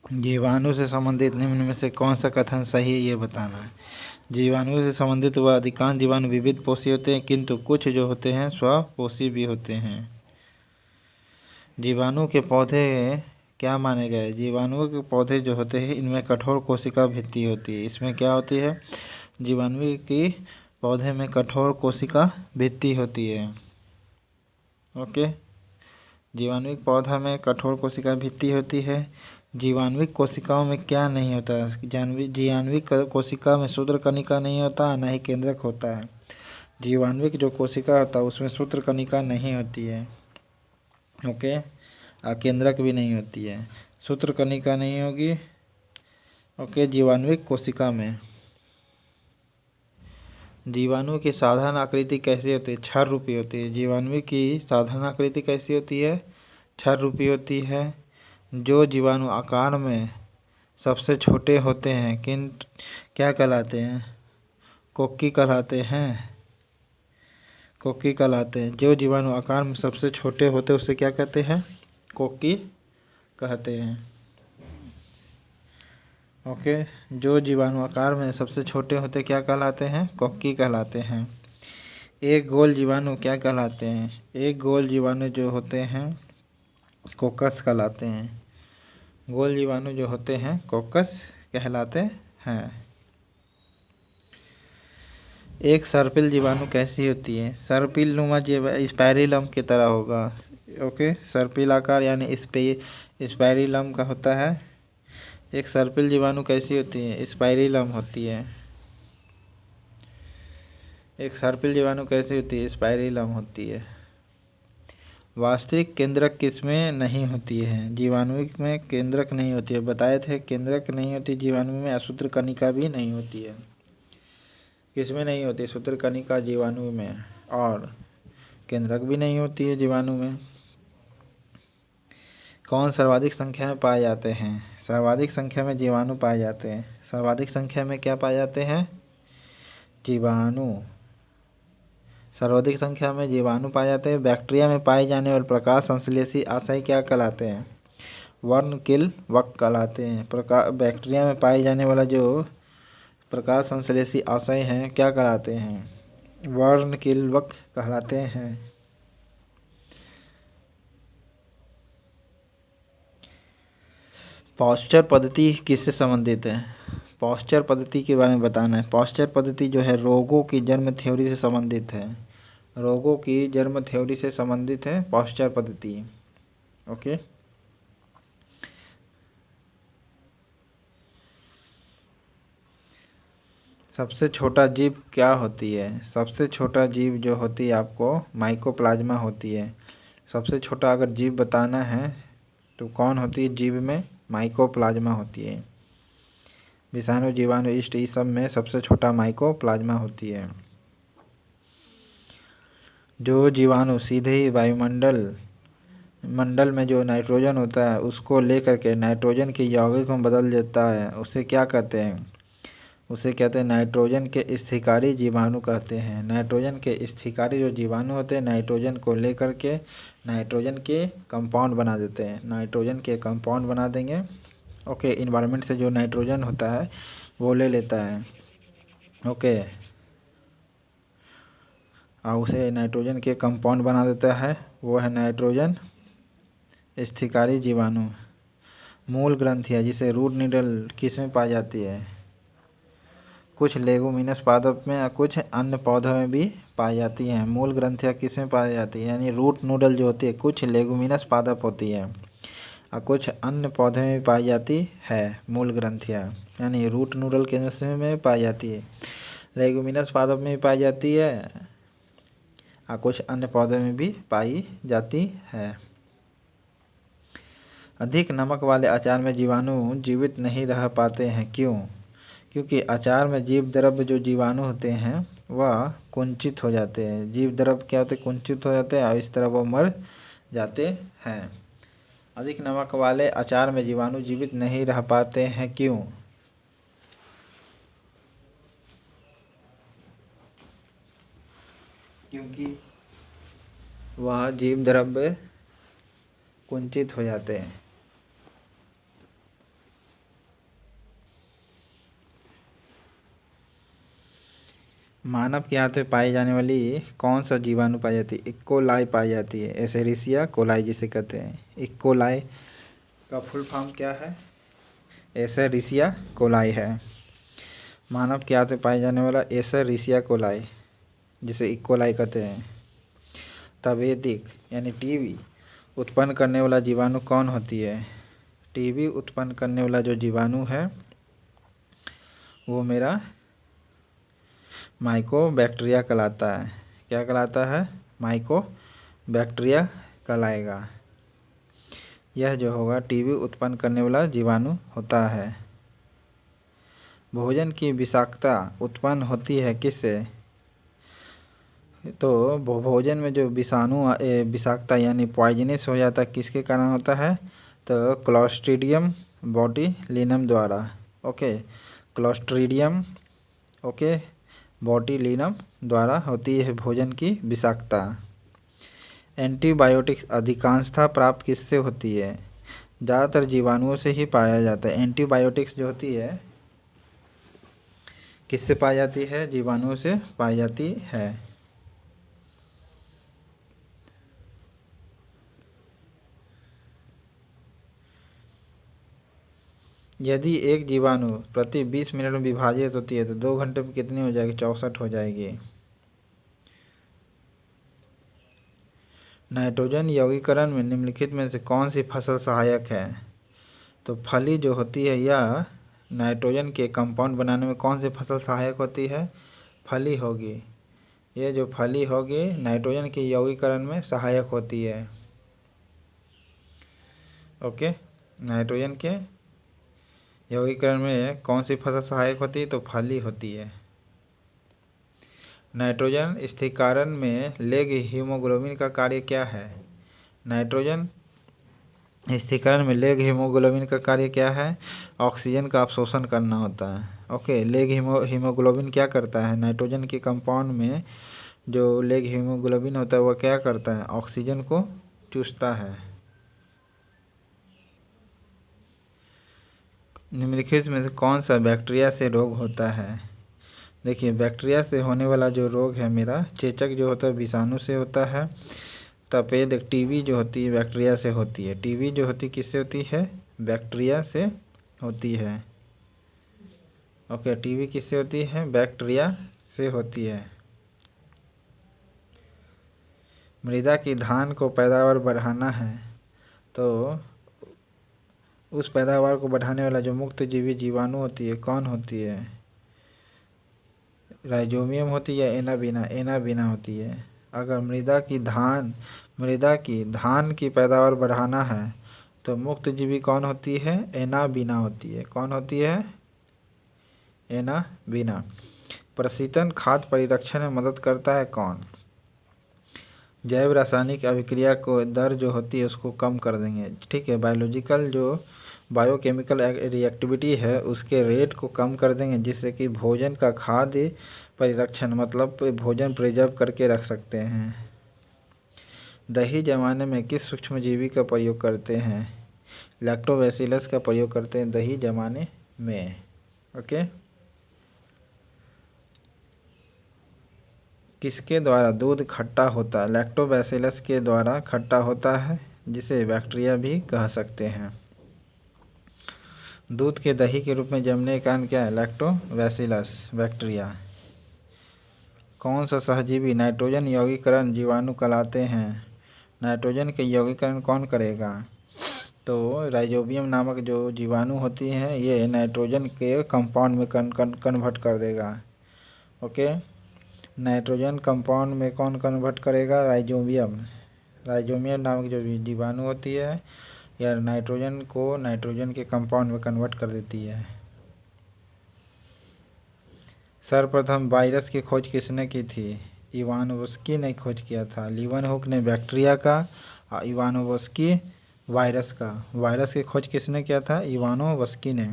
जीवाणु से संबंधित निम्न में से कौन सा कथन सही है ये बताना है। जीवाणु से संबंधित वह अधिकांश जीवाणु विविध पोषी होते हैं, किंतु कुछ जो होते हैं स्वपोषी भी होते हैं। जीवाणु के पौधे क्या माने गए? जीवाणुओं के पौधे जो होते हैं इनमें कठोर कोशिका भित्ति होती है। इसमें क्या होती है? जीवाणु की पौधे में कठोर कोशिका भित्ति होती है। ओके, जीवाणुविक पौधा में कठोर कोशिका भित्ति होती है। जीवाणुविक कोशिकाओं में क्या नहीं होता? जीवाणुविक कोशिका में सूत्रकणिका नहीं होता, न ही केंद्रक होता है। जीवाणुविक जो कोशिका होता है उसमें सूत्रकणिका नहीं होती है। ओके, और केंद्रक भी नहीं होती है। सूत्रकणिका नहीं होगी। ओके, जीवाणुविक कोशिका में। जीवाणु की साधारण आकृति कैसी होती है? क्षर रूपी होती है। जीवाणु की साधारण आकृति कैसी होती है? क्षर रूपी होती है। जो जीवाणु आकार में सबसे छोटे होते हैं किंतु क्या कहलाते हैं? कोक्की कहलाते हैं। कोक्की कहलाते हैं। जो जीवाणु आकार में सबसे छोटे होते हैं उसे क्या कहते हैं? कोक्की कहते हैं। ओके, जो जीवाणु आकार में सबसे छोटे होते क्या कहलाते हैं? कोक्की कहलाते हैं। एक गोल जीवाणु क्या कहलाते हैं? एक गोल जीवाणु जो होते हैं कोकस कहलाते हैं। गोल जीवाणु जो होते हैं कोकस कहलाते हैं। एक सर्पिल जीवाणु कैसी होती है? सर्पिल नुमा स्पाइरिलम की तरह होगा। ओके, सर्पिल आकार यानी स्पाइरिलम का होता है। एक सर्पिल जीवाणु कैसी होती है? स्पाइरिलम होती है। एक सर्पिल जीवाणु कैसी होती है? स्पाइरिलम होती है। वास्तविक केंद्रक किसमें नहीं होती है? जीवाणु में केंद्रक नहीं होती है। बताए थे केंद्रक नहीं होती जीवाणु में, असूत्रकणिका भी नहीं होती है। किसमें नहीं होती? सूत्रकणिका जीवाणु में, और केंद्रक भी नहीं होती है जीवाणु में। कौन सर्वाधिक संख्या में पाए जाते हैं? सर्वाधिक संख्या में जीवाणु पाए जाते हैं। सर्वाधिक संख्या में क्या पाए जाते हैं? जीवाणु। सर्वाधिक संख्या में जीवाणु पाए जाते हैं। बैक्टीरिया में पाए जाने वाले प्रकाश संश्लेषी आशय क्या कहलाते हैं? वर्नकिलवक कहलाते हैं। बैक्टीरिया में पाए जाने वाला जो प्रकाश संश्लेषी आशय हैं क्या कहलाते हैं? वर्नकिलवक कहलाते हैं। पॉस्चर पद्धति किससे संबंधित है? पॉस्चर पद्धति के बारे में बताना है। पॉस्चर पद्धति जो है रोगों की जन्म थ्योरी से संबंधित है। रोगों की जन्म थ्योरी से संबंधित है पॉस्चर पद्धति। ओके, सबसे छोटा जीव क्या होती है? सबसे छोटा जीव जो होती है आपको माइकोप्लाज्मा होती है। सबसे छोटा अगर जीव बताना है तो कौन होती है? जीव में माइकोप्लाज्मा होती है। विषाणु, जीवाणु, ईस्ट, इस सब में सबसे छोटा माइकोप्लाज्मा होती है। जो जीवाणु सीधे ही मंडल में जो नाइट्रोजन होता है उसको लेकर के नाइट्रोजन के यौगिक में बदल देता है उसे क्या कहते हैं? उसे कहते हैं नाइट्रोजन के स्थिकारी जीवाणु कहते हैं। नाइट्रोजन के स्थिकारी जो जीवाणु होते हैं नाइट्रोजन को लेकर के नाइट्रोजन के कंपाउंड बना देते हैं। नाइट्रोजन के कंपाउंड बना देंगे। ओके, इन्वायरमेंट से जो नाइट्रोजन होता है वो ले लेता है। ओके, और उसे नाइट्रोजन के कंपाउंड बना देता है, वो है नाइट्रोजन स्थिकारी जीवाणु। मूल ग्रंथियाँ जिसे रूट नीडल किस में पाई जाती है? कुछ लेगुमिनस पादप में और कुछ अन्य पौधों में भी पाई जाती हैं। मूल ग्रंथियाँ किस में पाई जाती है? यानी रूट नूडल जो होती है कुछ लेगुमिनस पादप होती है और कुछ अन्य पौधे में भी पाई जाती है मूल ग्रंथियाँ। यानी रूट नूडल के में पाई जाती है, लेगुमिनस पादप में भी पाई जाती है और कुछ अन्य पौधे में भी पाई जाती है। अधिक नमक वाले अचार में जीवाणु जीवित नहीं रह पाते हैं, क्यों? क्योंकि अचार में जीव द्रव्य जो जीवाणु होते हैं वह कुंचित हो जाते हैं। जीव द्रव्य क्या होते हैं? कुंचित हो जाते हैं और इस तरह वो मर जाते हैं। अधिक नमक वाले अचार में जीवाणु जीवित नहीं रह पाते हैं, क्यों? क्योंकि वह जीव द्रव्य कुंचित हो जाते हैं। मानव के हाथ में पाई जाने वाली कौन सा जीवाणु पाई जाती है? इकोलाई पाई जाती है, एसेरिसिया कोलाई जिसे कहते हैं। इकोलाई का फुल फॉर्म क्या है? एसेरिसिया कोलाई है। मानव के हाथ में पाए जाने वाला एसेरिसिया कोलाई जिसे इकोलाई कहते हैं। तपेदिक यानी टीबी उत्पन्न करने वाला जीवाणु कौन होती है? टीबी उत्पन्न करने वाला जो जीवाणु है वो मेरा माइकोबैक्टीरिया कहलाता है। क्या कहलाता है? माइकोबैक्टीरिया कहलाएगा। यह जो होगा टीबी उत्पन्न करने वाला जीवाणु होता है। भोजन की विषाक्तता उत्पन्न होती है किससे? तो भोजन में जो विषाक्तता यानी पॉइजनस हो जाता है किसके कारण होता है? तो क्लोस्ट्रीडियम बोट्यूलिनम द्वारा। ओके, क्लोस्ट्रीडियम बोट्यूलिनम द्वारा होती है भोजन की विषाक्तता। एंटीबायोटिक्स अधिकांशतः प्राप्त किससे होती है? ज़्यादातर जीवाणुओं से ही पाया जाता है। एंटीबायोटिक्स जो होती है किससे पाई जाती है? जीवाणुओं से पाई जाती है। यदि एक जीवाणु प्रति 20 मिनट में विभाजित होती है तो 2 घंटे में कितनी हो जाएगी? 64 हो जाएगी। नाइट्रोजन यौगिकरण में निम्नलिखित में से कौन सी फसल सहायक है? तो फली जो होती है यह नाइट्रोजन के कंपाउंड बनाने में कौन सी फसल सहायक होती है? फली होगी। ये जो फली होगी नाइट्रोजन के यौगिकरण में सहायक होती है। ओके, नाइट्रोजन के यौगिकरण में कौन सी फसल सहायक होती है? तो फली होती है। नाइट्रोजन स्थिरीकरण में लेग हीमोग्लोबिन का कार्य क्या है? नाइट्रोजन स्थिरीकरण में लेग हीमोग्लोबिन का कार्य क्या है? ऑक्सीजन का अवशोषण करना होता है। ओके, लेग हीमोग्लोबिन क्या करता है? नाइट्रोजन के कंपाउंड में जो लेग हीमोग्लोबिन होता है वह क्या करता है? ऑक्सीजन को चूसता है। निम्नलिखित में से कौन सा बैक्टीरिया से रोग होता है? देखिए, बैक्टीरिया से होने वाला जो रोग है मेरा चेचक जो होता है विषाणु से होता है। तपेद टीबी जो होती है बैक्टीरिया से होती है। टीबी जो होती किससे होती है? बैक्टीरिया से होती है। ओके, टीबी किससे होती है? बैक्टीरिया से होती है। मृदा की धान को पैदावार बढ़ाना है तो उस पैदावार को बढ़ाने वाला जो मुक्त जीवी जीवाणु होती है कौन होती है? राइजोबियम होती है या एनाबीना? एनाबीना होती है। अगर मृदा की धान की पैदावार बढ़ाना है तो मुक्त जीवी कौन होती है? एनाबीना होती है। कौन होती है? एनाबीना। प्रशीतन खाद्य परिरक्षण में मदद करता है कौन? जैव रासायनिक अभिक्रिया को दर जो होती है उसको कम कर देंगे। ठीक है, बायोलॉजिकल जो बायोकेमिकल रिएक्टिविटी है उसके रेट को कम कर देंगे जिससे कि भोजन का खाद्य परिरक्षण मतलब भोजन प्रिजर्व करके रख सकते हैं। दही जमाने में किस सूक्ष्मजीवी का प्रयोग करते हैं? लैक्टोबैसिलस का प्रयोग करते हैं दही जमाने में। ओके, किसके द्वारा दूध खट्टा होता है? लैक्टोबैसिलस के द्वारा खट्टा होता है जिसे बैक्टीरिया भी कह सकते हैं। दूध के दही के रूप में जमने का कारण क्या है? Lactobacillus bacteria. कौन सा सहजीवी नाइट्रोजन यौगिकरण जीवाणु कहलाते हैं? नाइट्रोजन के यौगिकरण कौन करेगा? तो राइजोबियम नामक जो जीवाणु होती हैं ये नाइट्रोजन के कंपाउंड में कन्वर्ट कर देगा। ओके, नाइट्रोजन कंपाउंड में कौन कन्वर्ट करेगा? राइजोबियम नामक जो जीवाणु होती है या नाइट्रोजन को नाइट्रोजन के कंपाउंड में कन्वर्ट कर देती है। सर्वप्रथम वायरस की खोज किसने की थी? इवानोव्स्की ने खोज किया था। लीवनहुक ने बैक्टीरिया का और इवानोव्स्की वायरस का। वायरस की खोज किसने किया था? इवानोव्स्की ने।